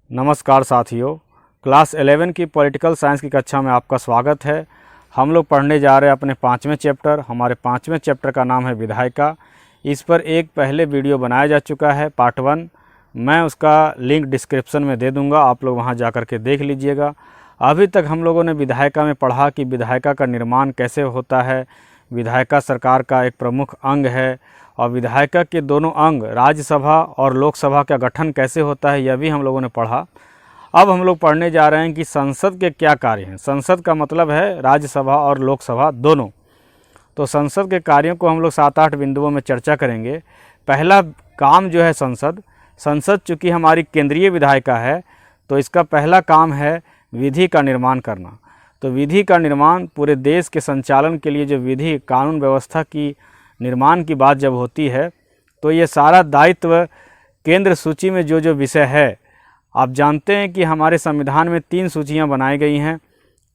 नमस्कार साथियों, क्लास 11 की पॉलिटिकल साइंस की कक्षा में आपका स्वागत है। हम लोग पढ़ने जा रहे हैं अपने 5वें चैप्टर। हमारे 5वें चैप्टर का नाम है विधायिका। इस पर एक पहले वीडियो बनाया जा चुका है, पार्ट 1। मैं उसका लिंक डिस्क्रिप्शन में दे दूंगा, आप लोग वहां जा कर के देख लीजिएगा। अभी तक हम लोगों ने विधायिका में पढ़ा कि विधायिका का निर्माण कैसे होता है। विधायिका सरकार का एक प्रमुख अंग है और विधायिका के दोनों अंग राज्यसभा और लोकसभा का गठन कैसे होता है, यह भी हम लोगों ने पढ़ा। अब हम लोग पढ़ने जा रहे हैं कि संसद के क्या कार्य हैं। संसद का मतलब है राज्यसभा और लोकसभा दोनों। तो संसद के कार्यों को हम लोग 7-8 बिंदुओं में चर्चा करेंगे। पहला काम जो है संसद चूँकि हमारी केंद्रीय विधायिका है, तो इसका पहला काम है विधि का निर्माण करना। तो विधि का निर्माण पूरे देश के संचालन के लिए जो विधि कानून व्यवस्था की निर्माण की बात जब होती है, तो ये सारा दायित्व केंद्र सूची में जो विषय है, आप जानते हैं कि हमारे संविधान में 3 सूचियां बनाई गई हैं,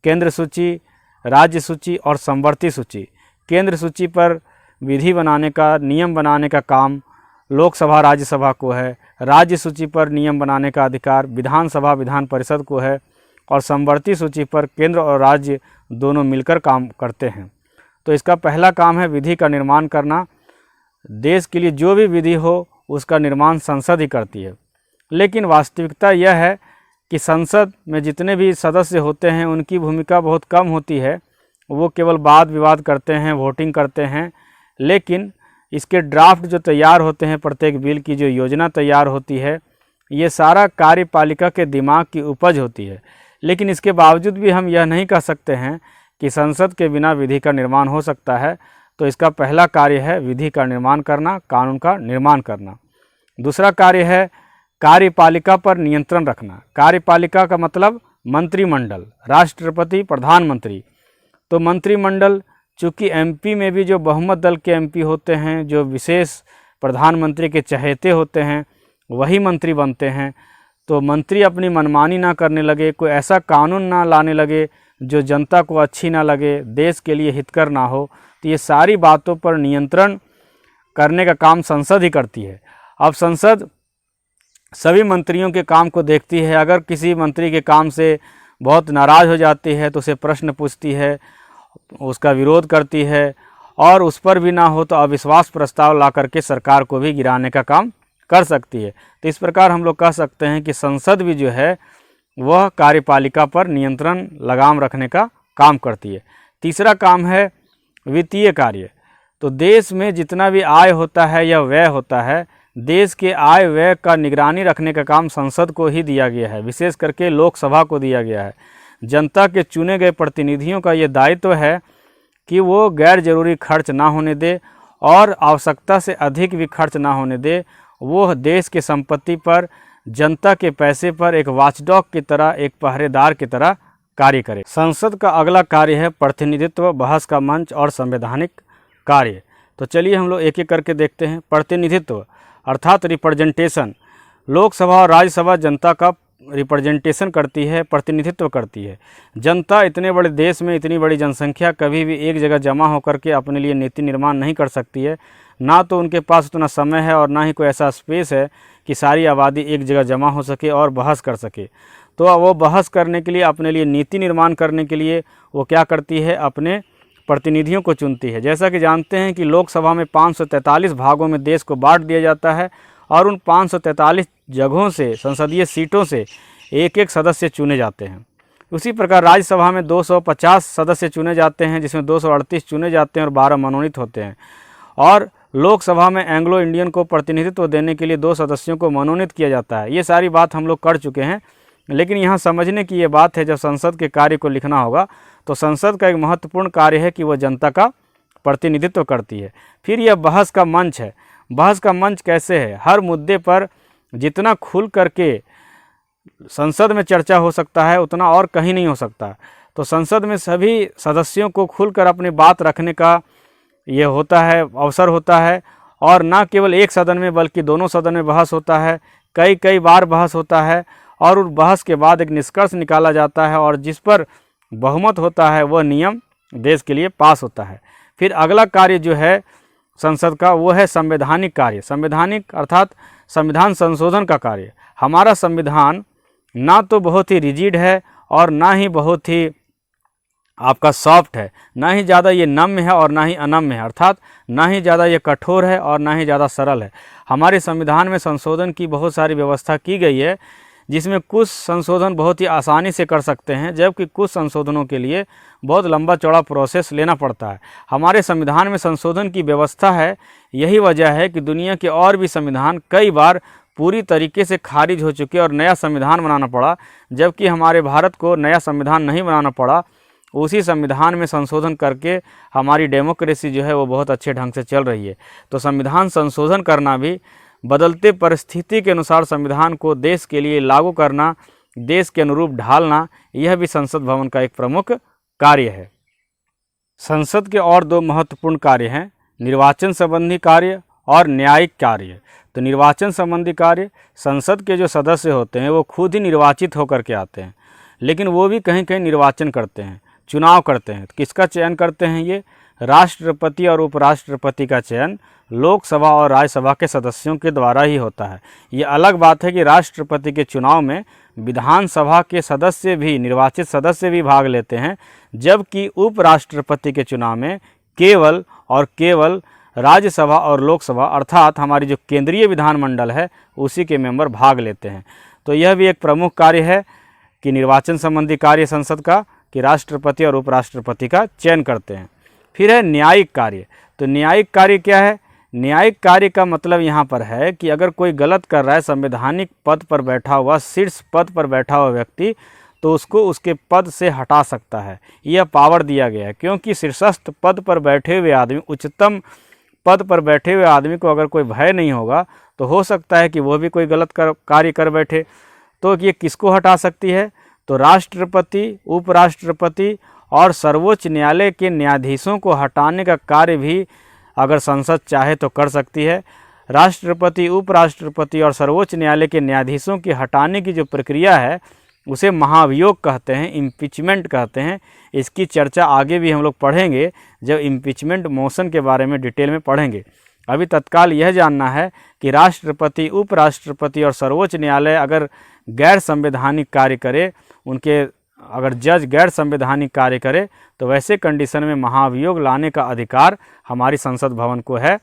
केंद्र सूची, राज्य सूची और समवर्ती सूची। केंद्र सूची पर विधि बनाने का, नियम बनाने का काम लोकसभा राज्यसभा को है। राज्य सूची पर नियम बनाने का अधिकार विधानसभा विधान परिषद को है और समवर्ती सूची पर केंद्र और राज्य दोनों मिलकर काम करते हैं। तो इसका पहला काम है विधि का निर्माण करना। देश के लिए जो भी विधि हो उसका निर्माण संसद ही करती है। लेकिन वास्तविकता यह है कि संसद में जितने भी सदस्य होते हैं उनकी भूमिका बहुत कम होती है। वो केवल वाद विवाद करते हैं, वोटिंग करते हैं। लेकिन इसके ड्राफ्ट जो तैयार होते हैं, प्रत्येक बिल की जो योजना तैयार होती है, ये सारा कार्यपालिका के दिमाग की उपज होती है। लेकिन इसके बावजूद भी हम यह नहीं कह सकते हैं कि संसद के बिना विधि का निर्माण हो सकता है। तो इसका पहला कार्य है विधि का निर्माण करना, कानून का निर्माण करना। दूसरा कार्य है कार्यपालिका पर नियंत्रण रखना। कार्यपालिका का मतलब मंत्रिमंडल, राष्ट्रपति, प्रधानमंत्री। तो मंत्रिमंडल, चूँकि एमपी में भी जो बहुमत दल के एमपी होते हैं, जो विशेष प्रधानमंत्री के चहेते होते हैं, वही मंत्री बनते हैं। तो मंत्री अपनी मनमानी ना करने लगे, कोई ऐसा कानून ना लाने लगे जो जनता को अच्छी ना लगे, देश के लिए हितकर ना हो। तो ये सारी बातों पर नियंत्रण करने का काम संसद ही करती है। अब संसद सभी मंत्रियों के काम को देखती है। अगर किसी मंत्री के काम से बहुत नाराज़ हो जाती है तो उसे प्रश्न पूछती है, उसका विरोध करती है, और उस पर भी ना हो तो अविश्वास प्रस्ताव ला करके सरकार को भी गिराने का काम कर सकती है। तो इस प्रकार हम लोग कह सकते हैं कि संसद भी जो है वह कार्यपालिका पर नियंत्रण, लगाम रखने का काम करती है। तीसरा काम है वित्तीय कार्य। तो देश में जितना भी आय होता है या व्यय होता है, देश के आय व्यय का निगरानी रखने का काम संसद को ही दिया गया है, विशेष करके लोकसभा को दिया गया है। जनता के चुने गए प्रतिनिधियों का ये दायित्व है कि वो गैर जरूरी खर्च ना होने दे और आवश्यकता से अधिक भी खर्च ना होने दे। वो देश के संपत्ति पर, जनता के पैसे पर एक वॉचडॉग की तरह, एक पहरेदार की तरह कार्य करे। संसद का अगला कार्य है प्रतिनिधित्व, बहस का मंच और संवैधानिक कार्य। तो चलिए हम लोग एक एक करके देखते हैं। प्रतिनिधित्व अर्थात रिप्रेजेंटेशन। लोकसभा और राज्यसभा जनता का रिप्रेजेंटेशन करती है, प्रतिनिधित्व करती है। जनता इतने बड़े देश में इतनी बड़ी जनसंख्या कभी भी एक जगह जमा होकर के अपने लिए नीति निर्माण नहीं कर सकती है। ना तो उनके पास उतना समय है और ना ही कोई ऐसा स्पेस है कि सारी आबादी एक जगह जमा हो सके और बहस कर सके। तो वो बहस करने के लिए, अपने लिए नीति निर्माण करने के लिए वो क्या करती है, अपने प्रतिनिधियों को चुनती है। जैसा कि जानते हैं कि लोकसभा में 543 भागों में देश को बांट दिया जाता है और उन 543 जगहों से, संसदीय सीटों से एक एक सदस्य चुने जाते हैं। उसी प्रकार राज्यसभा में 250 सदस्य चुने जाते हैं, जिसमें 238 चुने जाते हैं और 12 मनोनीत होते हैं। और लोकसभा में एंग्लो इंडियन को प्रतिनिधित्व देने के लिए 2 सदस्यों को मनोनीत किया जाता है। ये सारी बात हम लोग कर चुके हैं, लेकिन यहाँ समझने की ये बात है, जब संसद के कार्य को लिखना होगा तो संसद का एक महत्वपूर्ण कार्य है कि वह जनता का प्रतिनिधित्व करती है। फिर यह बहस का मंच है। बहस का मंच कैसे है? हर मुद्दे पर जितना खुल करके संसद में चर्चा हो सकता है उतना और कहीं नहीं हो सकता। तो संसद में सभी सदस्यों को खुलकर अपनी बात रखने का ये होता है, अवसर होता है। और ना केवल एक सदन में बल्कि दोनों सदन में बहस होता है, कई बार बहस होता है और उस बहस के बाद एक निष्कर्ष निकाला जाता है और जिस पर बहुमत होता है वह नियम देश के लिए पास होता है। फिर अगला कार्य जो है संसद का वो है संवैधानिक कार्य। संवैधानिक अर्थात संविधान संशोधन का कार्य। हमारा संविधान ना तो बहुत ही रिजिड है और ना ही बहुत ही आपका सॉफ्ट है, ना ही ज़्यादा ये नम्य है और ना ही अनम्य है, अर्थात ना ही ज़्यादा ये कठोर है और ना ही ज़्यादा सरल है। हमारे संविधान में संशोधन की बहुत सारी व्यवस्था की गई है, जिसमें कुछ संशोधन बहुत ही आसानी से कर सकते हैं, जबकि कुछ संशोधनों के लिए बहुत लंबा चौड़ा प्रोसेस लेना पड़ता है। हमारे संविधान में संशोधन की व्यवस्था है, यही वजह है कि दुनिया के और भी संविधान कई बार पूरी तरीके से खारिज हो चुके और नया संविधान बनाना पड़ा, जबकि हमारे भारत को नया संविधान नहीं बनाना पड़ा। उसी संविधान में संशोधन करके हमारी डेमोक्रेसी जो है वो बहुत अच्छे ढंग से चल रही है। तो संविधान संशोधन करना भी, बदलते परिस्थिति के अनुसार संविधान को देश के लिए लागू करना, देश के अनुरूप ढालना, यह भी संसद भवन का एक प्रमुख कार्य है। संसद के और दो महत्वपूर्ण कार्य हैं, निर्वाचन संबंधी कार्य और न्यायिक कार्य। तो निर्वाचन संबंधी कार्य, संसद के जो सदस्य होते हैं वो खुद ही निर्वाचित होकर के आते हैं, लेकिन वो भी कहीं कहीं निर्वाचन करते हैं, चुनाव करते हैं। किसका चयन करते हैं? ये राष्ट्रपति और उपराष्ट्रपति का चयन लोकसभा और राज्यसभा के सदस्यों के द्वारा ही होता है। ये अलग बात है कि राष्ट्रपति के चुनाव में विधानसभा के सदस्य भी, निर्वाचित सदस्य भी भाग लेते हैं, जबकि उपराष्ट्रपति के चुनाव में केवल और केवल राज्यसभा और लोकसभा अर्थात हमारी जो केंद्रीय विधानमंडल है उसी के मेंबर भाग लेते हैं। तो यह भी एक प्रमुख कार्य है कि निर्वाचन संबंधी कार्य संसद का, कि राष्ट्रपति और उपराष्ट्रपति का चयन करते हैं। फिर है न्यायिक कार्य। तो न्यायिक कार्य क्या है? न्यायिक कार्य का मतलब यहाँ पर है कि अगर कोई गलत कर रहा है, संवैधानिक पद पर बैठा हुआ, शीर्ष पद पर बैठा हुआ व्यक्ति, तो उसको उसके पद से हटा सकता है। यह पावर दिया गया है, क्योंकि शीर्षस्थ पद पर बैठे हुए आदमी, उच्चतम पद पर बैठे हुए आदमी को अगर कोई भय नहीं होगा तो हो सकता है कि वह भी कोई गलत कार्य कर बैठे। तो ये किसको हटा सकती है? तो राष्ट्रपति, उपराष्ट्रपति और सर्वोच्च न्यायालय के न्यायाधीशों को हटाने का कार्य भी अगर संसद चाहे तो कर सकती है। राष्ट्रपति, उपराष्ट्रपति और सर्वोच्च न्यायालय के न्यायाधीशों की हटाने की जो प्रक्रिया है उसे महाभियोग कहते हैं, इम्पीचमेंट कहते हैं। इसकी चर्चा आगे भी हम लोग पढ़ेंगे जब इम्पीचमेंट मोशन के बारे में डिटेल में पढ़ेंगे। अभी तत्काल यह जानना है कि राष्ट्रपति, उपराष्ट्रपति और सर्वोच्च न्यायालय अगर गैर संवैधानिक कार्य करे, उनके अगर जज गैर संवैधानिक कार्य करे, तो वैसे कंडीशन में महाभियोग लाने का अधिकार हमारी संसद भवन को है।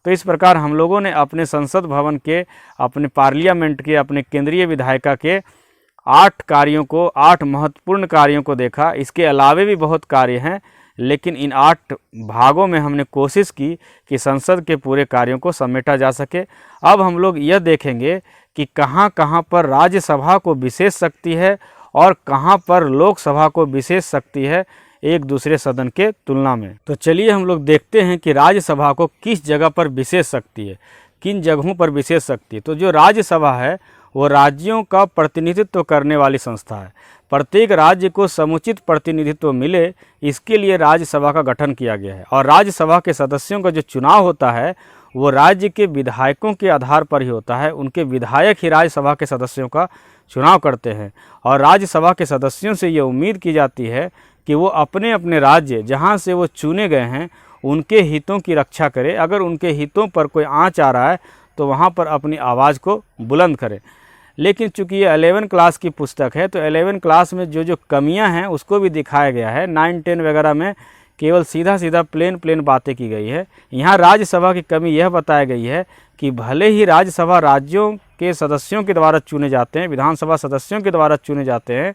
तो इस प्रकार हम लोगों ने अपने संसद भवन के, अपने पार्लियामेंट के, अपने केंद्रीय विधायिका के 8 कार्यों को, 8 महत्वपूर्ण कार्यों को देखा। इसके अलावे भी बहुत कार्य हैं, लेकिन इन 8 भागों में हमने कोशिश की कि संसद के पूरे कार्यों को समेटा जा सके। अब हम लोग यह देखेंगे कि कहाँ कहाँ पर राज्यसभा को विशेष शक्ति है और कहाँ पर लोकसभा को विशेष शक्ति है एक दूसरे सदन के तुलना में। तो चलिए हम लोग देखते हैं कि राज्यसभा को किस जगह पर विशेष शक्ति है, किन जगहों पर विशेष शक्ति है। तो जो राज्यसभा है वो राज्यों का प्रतिनिधित्व करने वाली संस्था है। प्रत्येक राज्य को समुचित प्रतिनिधित्व मिले, इसके लिए राज्यसभा का गठन किया गया है। और राज्यसभा के सदस्यों का जो चुनाव होता है वो राज्य के विधायकों के आधार पर ही होता है। उनके विधायक ही राज्यसभा के सदस्यों का चुनाव करते हैं और राज्यसभा के सदस्यों से ये उम्मीद की जाती है कि वो अपने अपने राज्य जहाँ से वो चुने गए हैं उनके हितों की रक्षा करें। अगर उनके हितों पर कोई आँच आ रहा है तो वहाँ पर अपनी आवाज़ को बुलंद करें। लेकिन चूंकि ये 11 क्लास की पुस्तक है तो 11 क्लास में जो जो कमियां हैं उसको भी दिखाया गया है। 9, 10 वगैरह में केवल सीधा सीधा प्लेन बातें की गई है। यहाँ राज्यसभा की कमी यह बताई गई है कि भले ही राज्यसभा राज्यों के सदस्यों के द्वारा चुने जाते हैं, विधानसभा सदस्यों के द्वारा चुने जाते हैं,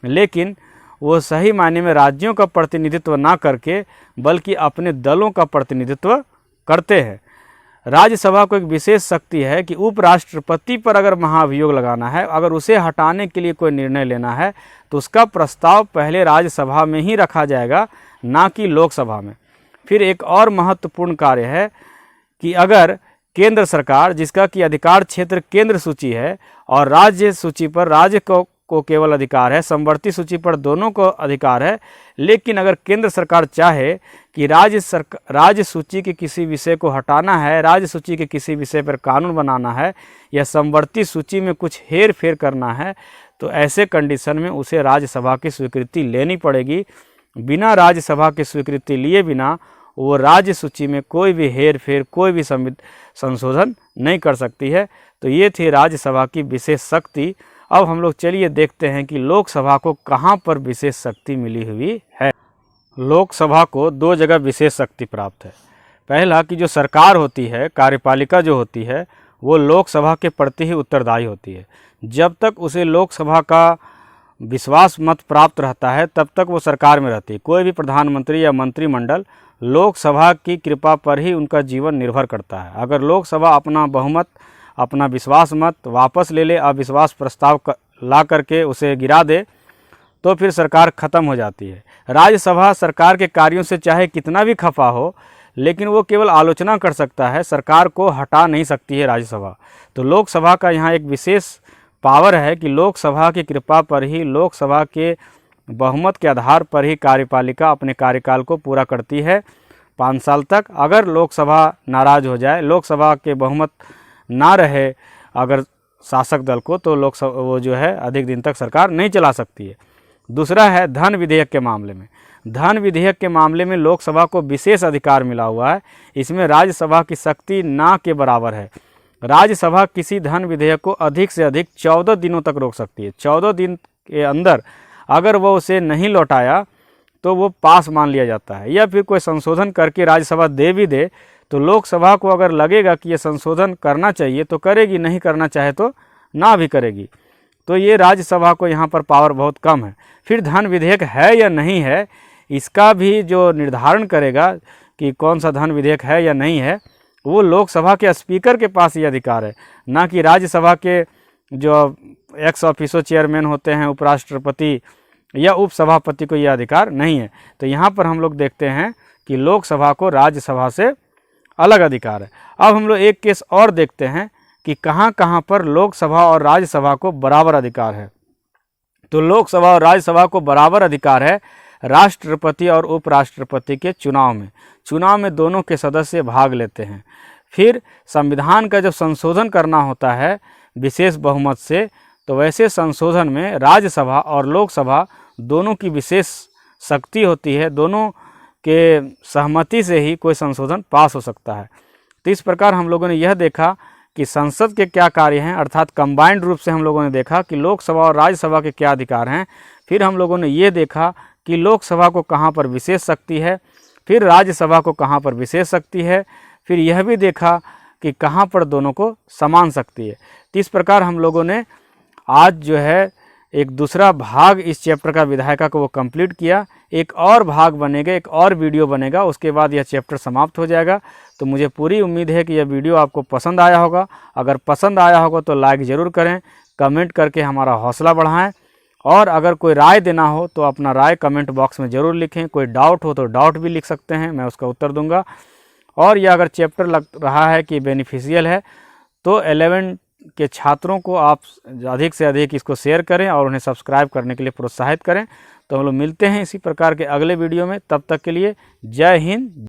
लेकिन वो सही मायने में राज्यों का प्रतिनिधित्व ना करके बल्कि अपने दलों का प्रतिनिधित्व करते हैं। राज्यसभा को एक विशेष शक्ति है कि उपराष्ट्रपति पर अगर महाभियोग लगाना है, अगर उसे हटाने के लिए कोई निर्णय लेना है तो उसका प्रस्ताव पहले राज्यसभा में ही रखा जाएगा, ना कि लोकसभा में। फिर एक और महत्वपूर्ण कार्य है कि अगर केंद्र सरकार, जिसका कि अधिकार क्षेत्र केंद्र सूची है और राज्य सूची पर राज्य को केवल अधिकार है, समवर्ती सूची पर दोनों को अधिकार है, लेकिन अगर केंद्र सरकार चाहे कि राज्य सूची के किसी विषय को हटाना है, राज्य सूची के किसी विषय पर कानून बनाना है या समवर्ती सूची में कुछ हेर फेर करना है, तो ऐसे कंडीशन में उसे राज्यसभा की स्वीकृति लेनी पड़ेगी। बिना राज्यसभा की स्वीकृति लिए बिना वो राज्य सूची में कोई भी हेर फेर, कोई भी संशोधन नहीं कर सकती है। तो ये थी राज्यसभा की विशेष शक्ति। अब हम लोग चलिए देखते हैं कि लोकसभा को कहाँ पर विशेष शक्ति मिली हुई है। लोकसभा को दो जगह विशेष शक्ति प्राप्त है। पहला कि जो सरकार होती है, कार्यपालिका जो होती है, वो लोकसभा के प्रति ही उत्तरदायी होती है। जब तक उसे लोकसभा का विश्वास मत प्राप्त रहता है तब तक वो सरकार में रहती है। कोई भी प्रधानमंत्री या मंत्रिमंडल लोकसभा की कृपा पर ही उनका जीवन निर्भर करता है। अगर लोकसभा अपना बहुमत, अपना विश्वास मत वापस ले ले, अविश्वास प्रस्ताव ला करके उसे गिरा दे, तो फिर सरकार ख़त्म हो जाती है। राज्यसभा सरकार के कार्यों से चाहे कितना भी खफा हो, लेकिन वो केवल आलोचना कर सकता है, सरकार को हटा नहीं सकती है राज्यसभा। तो लोकसभा का यहाँ एक विशेष पावर है कि लोकसभा की कृपा पर ही, लोकसभा के बहुमत के आधार पर ही कार्यपालिका अपने कार्यकाल को पूरा करती है 5 साल तक। अगर लोकसभा नाराज़ हो जाए, लोकसभा के बहुमत ना रहे अगर शासक दल को, तो लोकसभा वो जो है अधिक दिन तक सरकार नहीं चला सकती है। दूसरा है धन विधेयक के मामले में। धन विधेयक के मामले में लोकसभा को विशेष अधिकार मिला हुआ है। इसमें राज्यसभा की शक्ति ना के बराबर है। राज्यसभा किसी धन विधेयक को अधिक से अधिक 14 दिनों तक रोक सकती है। 14 दिन के अंदर अगर वो उसे नहीं लौटाया तो वो पास मान लिया जाता है, या फिर कोई संशोधन करके राज्यसभा दे भी दे तो लोकसभा को अगर लगेगा कि ये संशोधन करना चाहिए तो करेगी, नहीं करना चाहे तो ना भी करेगी। तो ये राज्यसभा को यहाँ पर पावर बहुत कम है। फिर धन विधेयक है या नहीं है, इसका भी जो निर्धारण करेगा कि कौन सा धन विधेयक है या नहीं है, वो लोकसभा के स्पीकर के पास ये अधिकार है, ना कि राज्यसभा के जो एक्स ऑफिसो चेयरमैन होते हैं, उपराष्ट्रपति या उपसभापति को ये अधिकार नहीं है। तो यहाँ पर हम लोग देखते हैं कि लोकसभा को राज्यसभा से अलग अधिकार है। अब हम लोग एक केस और देखते हैं कि कहाँ कहाँ पर लोकसभा और राज्यसभा को बराबर अधिकार है। तो लोकसभा और राज्यसभा को बराबर अधिकार है राष्ट्रपति और उपराष्ट्रपति के चुनाव में। चुनाव में दोनों के सदस्य भाग लेते हैं। फिर संविधान का जब संशोधन करना होता है विशेष बहुमत से, तो वैसे संशोधन में राज्यसभा और लोकसभा दोनों की विशेष शक्ति होती है। दोनों के सहमति से ही कोई संशोधन पास हो सकता है। तो इस प्रकार हम लोगों ने यह देखा कि संसद के क्या कार्य हैं, अर्थात कंबाइंड रूप से हम लोगों ने देखा कि लोकसभा और राज्यसभा के क्या अधिकार हैं। फिर हम लोगों ने ये देखा कि लोकसभा को कहाँ पर विशेष शक्ति है, फिर राज्यसभा को कहाँ पर विशेष शक्ति है, फिर यह भी देखा कि कहाँ पर दोनों को समान शक्ति है। तो इस प्रकार हम लोगों ने आज जो है एक दूसरा भाग इस चैप्टर का विधायिका को वो कंप्लीट किया। एक और भाग बनेगा, एक और वीडियो बनेगा, उसके बाद यह चैप्टर समाप्त हो जाएगा। तो मुझे पूरी उम्मीद है कि यह वीडियो आपको पसंद आया होगा। अगर पसंद आया होगा तो लाइक ज़रूर करें, कमेंट करके हमारा हौसला बढ़ाएं, और अगर कोई राय देना हो तो अपना राय कमेंट बॉक्स में ज़रूर लिखें। कोई डाउट हो तो डाउट भी लिख सकते हैं, मैं उसका उत्तर दूंगा। और यह अगर चैप्टर लग रहा है कि बेनिफिशियल है तो 11 के छात्रों को आप अधिक से अधिक इसको शेयर करें और उन्हें सब्सक्राइब करने के लिए प्रोत्साहित करें। तो हम लोग मिलते हैं इसी प्रकार के अगले वीडियो में। तब तक के लिए जय हिंद।